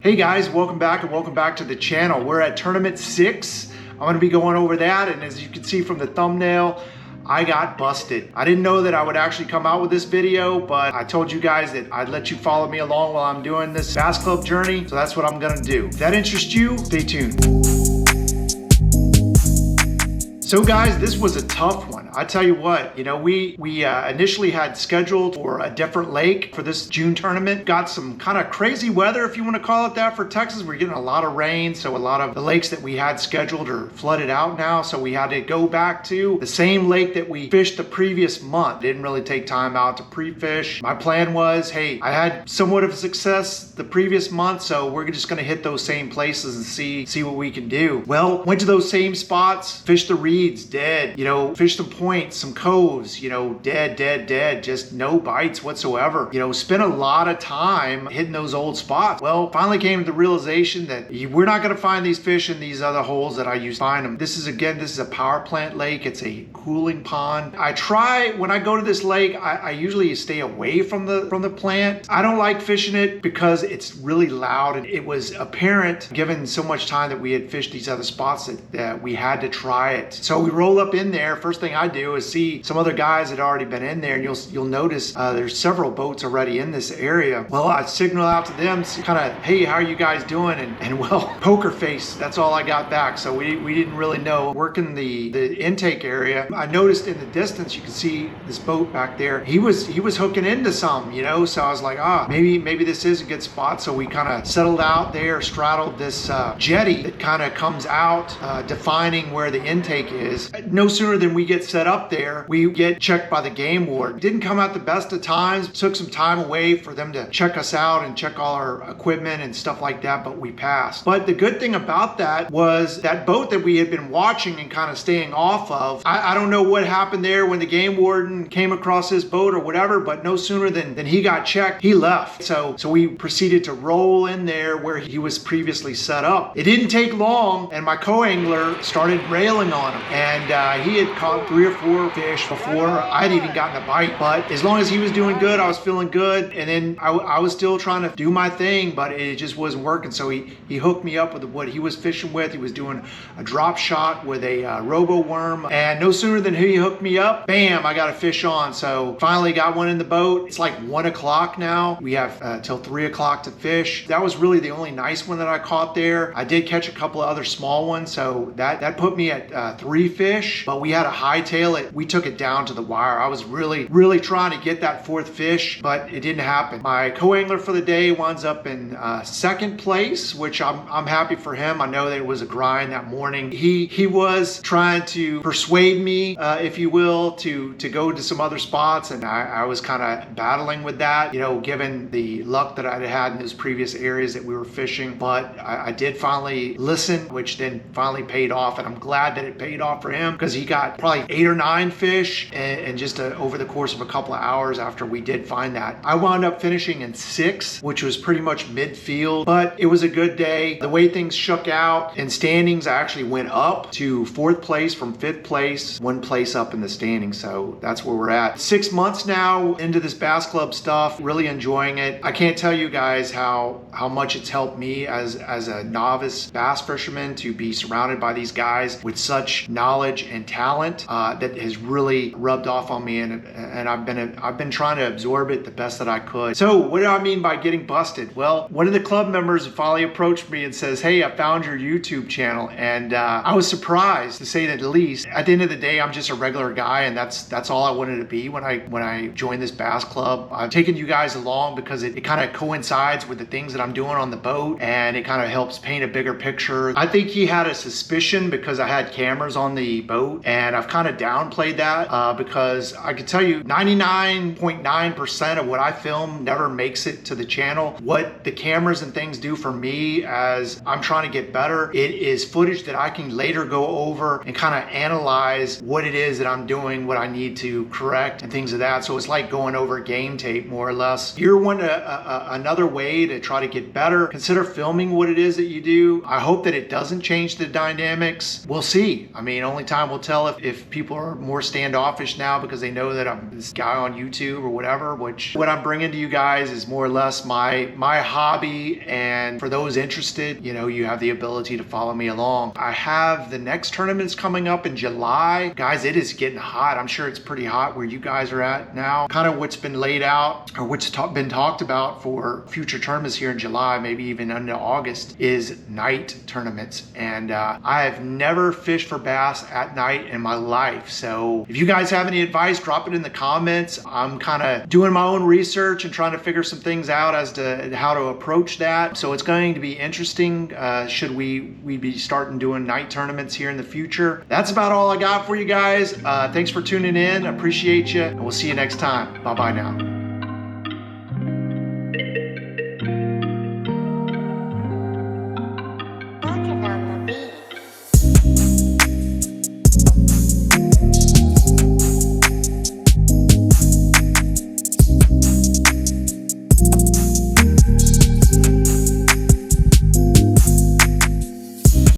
Hey guys, welcome back to the channel. We're at Tournament 6. I'm going to be going over that, and as you can see from the thumbnail, I got busted. I didn't know that I would actually come out with this video, but I told you guys that I'd let you follow me along while I'm doing this Bass Club journey, so that's what I'm going to do. If that interests you, stay tuned. So guys, this was a tough one. I tell you what, we initially had scheduled for a different lake for this June tournament. Got some kind of crazy weather, if you want to call it that, for Texas. We're getting a lot of rain, so a lot of the lakes that we had scheduled are flooded out now. So we had to go back to the same lake that we fished the previous month. Didn't really take time out to pre-fish. My plan was, hey, I had somewhat of success the previous month, so we're just gonna hit those same places and see what we can do. Well, went to those same spots, fished the reeds, dead. Fished some points, some coves, dead, just no bites whatsoever. Spent a lot of time hitting those old spots. Well, finally came to the realization that we're not gonna find these fish in these other holes that I used to find them. This is a power plant lake. It's a cooling pond. I try, when I go to this lake, I usually stay away from the plant. I don't like fishing it because it's really loud, and it was apparent, given so much time that we had fished these other spots, that we had to try it. So we roll up in there. First thing I do is see some other guys that had already been in there, and you'll notice there's several boats already in this area. Well, I signal out to them, kind of, hey, how are you guys doing? And well, poker face, that's all I got back. So we didn't really know. Working the intake area, I noticed in the distance, you can see this boat back there. He was hooking into some, so I was like, maybe this is a good spot. So we kind of settled out there, straddled this jetty that kind of comes out, defining where the intake is. No sooner than we get set up there, we get checked by the game ward. Didn't come out the best of times. Took some time away for them to check us out and check all our equipment and stuff like that, but we passed. But the good thing about that was that boat that we had been watching and kind of staying off of, I don't know what happened there when the game warden came across his boat or whatever, but no sooner than he got checked, he left. So we proceeded to roll in there where he was previously set up. It didn't take long, and my co-angler started railing on him, and he had caught 3 or 4 fish before I had even gotten a bite. But as long as he was doing good, I was feeling good, and then I was still trying to do my thing, but it just wasn't working. So he hooked me up with what he was fishing with. He was doing a drop shot with a robo worm, and no sooner than he hooked me up, bam, I got a fish on. So finally got one in the boat. It's like 1 o'clock now. We have till 3 o'clock to fish. That was really the only nice one that I caught there. I did catch a couple of other small ones, so that put me at 3 fish, but we had to hightail it. We took it down to the wire. I was really trying to get that 4th fish, but it didn't happen. My co-angler for the day winds up in 2nd place, which I'm happy for him. I know that it was a grind that morning. He was trying to persuade me, if you will, to go to some other spots, and I was kind of battling with that, given the luck that I'd had in those previous areas that we were fishing. But I did finally listen, which then finally paid off, and I'm glad that it paid off for him, because he got probably 8 or 9 fish and just over the course of a couple of hours after we did find that. I wound up finishing in 6th, which was pretty much midfield, but it was a good day. The way things shook out in standings, I actually went up to 4th place from 5th place, 1 place up in the standings. So that's where we're at. 6 months now into this Bass Club stuff, really enjoying it. I can't tell you guys how much it's helped me as a novice bass fisherman to be surrounded by these guys with such knowledge and talent that has really rubbed off on me, and I've been trying to absorb it the best that I could. So what do I mean by getting busted? Well, one of the club members finally approached me and says, hey, I found your YouTube channel, and I was surprised, to say the least. At the end of the day, I'm just a regular guy, and that's all I wanted to be when I joined this Bass Club. I've taken you guys along because it kind of coincides with the things that I'm doing on the boat, and it kind of helps paint a bigger picture. I think he had a suspicion because I had cameras on the boat, and I've kind of downplayed that because I can tell you 99.9% of what I film never makes it to the channel. What the cameras and things do for me as I'm trying to get better, it is footage that I can later go over and kind of analyze what it is that I'm doing, what I need to correct and things of that. So it's like going over game tape, more or less. You're another way to try to get better. Consider filming what it is that you do. I hope that it doesn't change the dynamics. We'll see. I mean, only time will tell if people people are more standoffish now because they know that I'm this guy on YouTube or whatever, which what I'm bringing to you guys is more or less my hobby. And for those interested, you know, you have the ability to follow me along. I have the next tournaments coming up in July. Guys, it is getting hot. I'm sure it's pretty hot where you guys are at now. Kind of what's been laid out or what's been talked about for future tournaments here in July, maybe even into August, is night tournaments. And I have never fished for bass at night in my life. So if you guys have any advice, drop it in the comments. I'm kind of doing my own research and trying to figure some things out as to how to approach that. So it's going to be interesting. Should we be starting doing night tournaments here in the future? That's about all I got for you guys. Thanks for tuning in. Appreciate you. And we'll see you next time. Bye-bye now.